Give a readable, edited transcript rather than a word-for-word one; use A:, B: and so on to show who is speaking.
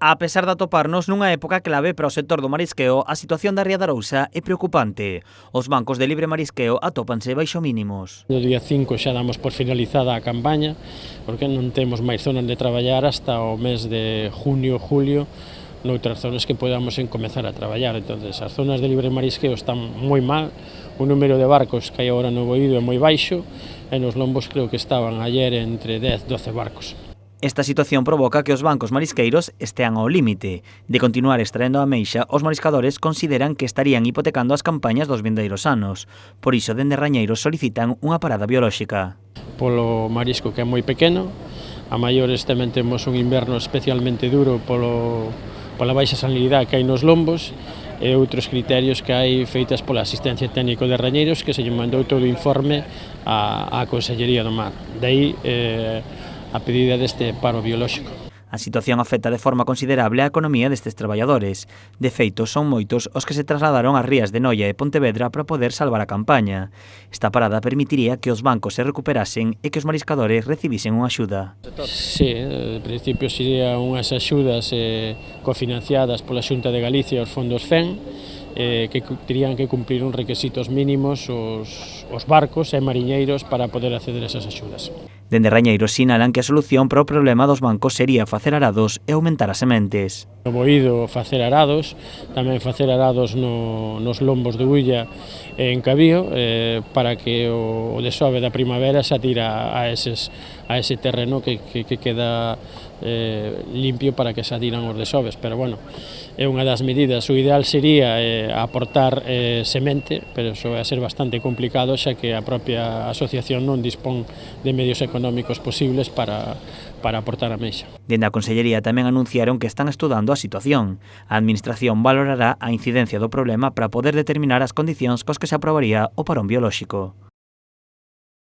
A: A pesar de atoparnos nunha época clave para o sector do marisqueo, a situación da Ría de Arousa é preocupante. Os bancos de libre marisqueo atópanse baixo mínimos.
B: No día 5 xa damos por finalizada a campaña, porque non temos máis zonas de traballar hasta o mes de junio, julio, noutras zonas que podamos comezar a traballar. Entonces, as zonas de libre marisqueo están moi mal, o número de barcos que hai agora no Boído é moi baixo, e nos lombos creo que estaban ayer entre 10-12 barcos.
A: Esta situación provoca que os bancos marisqueiros estean ao límite. De continuar extraendo a ameixa, os mariscadores consideran que estarían hipotecando as campañas dos vindeiros anos. Por iso, dende Rañeiros solicitan unha parada biolóxica.
B: Polo marisco que é moi pequeno, a maiores tamén temos un inverno especialmente duro pola baixa salinidade que hai nos lombos e outros criterios que hai feitas pola asistencia técnico de Rañeiros que se lle mandou todo o informe á Consellería do Mar. Daí a pedida deste paro biolóxico.
A: A situación afecta de forma considerable a economía destes traballadores. De feito, son moitos os que se trasladaron ás rías de Noia e Pontevedra para poder salvar a campaña. Esta parada permitiría que os bancos se recuperasen e que os mariscadores recibisen unha axuda.
B: Sí, en principio serían unhas axudas cofinanciadas pola Xunta de Galicia e os fondos FEN, que terían que cumplir uns requisitos mínimos os barcos e mariñeiros para poder acceder a esas axudas.
A: Dende Rañeiros sinalan que a solución para o problema dos bancos sería facer arados e aumentar as sementes.
B: No Boído facer arados, tamén facer arados nos lombos de Ulla e en Cabío, para que o desove da primavera se atira a ese terreno que queda limpio para que se atiran os desoves, pero bueno, é unha das medidas. O ideal sería aportar semente, pero iso vai a ser bastante complicado xa que a propia asociación non dispón de medios económicos posibles para aportar a ameixa.
A: Dende a Consellería tamén anunciaron que están estudando a situación. A Administración valorará a incidencia do problema para poder determinar as condicións cos que se aprobaría o parón biolóxico.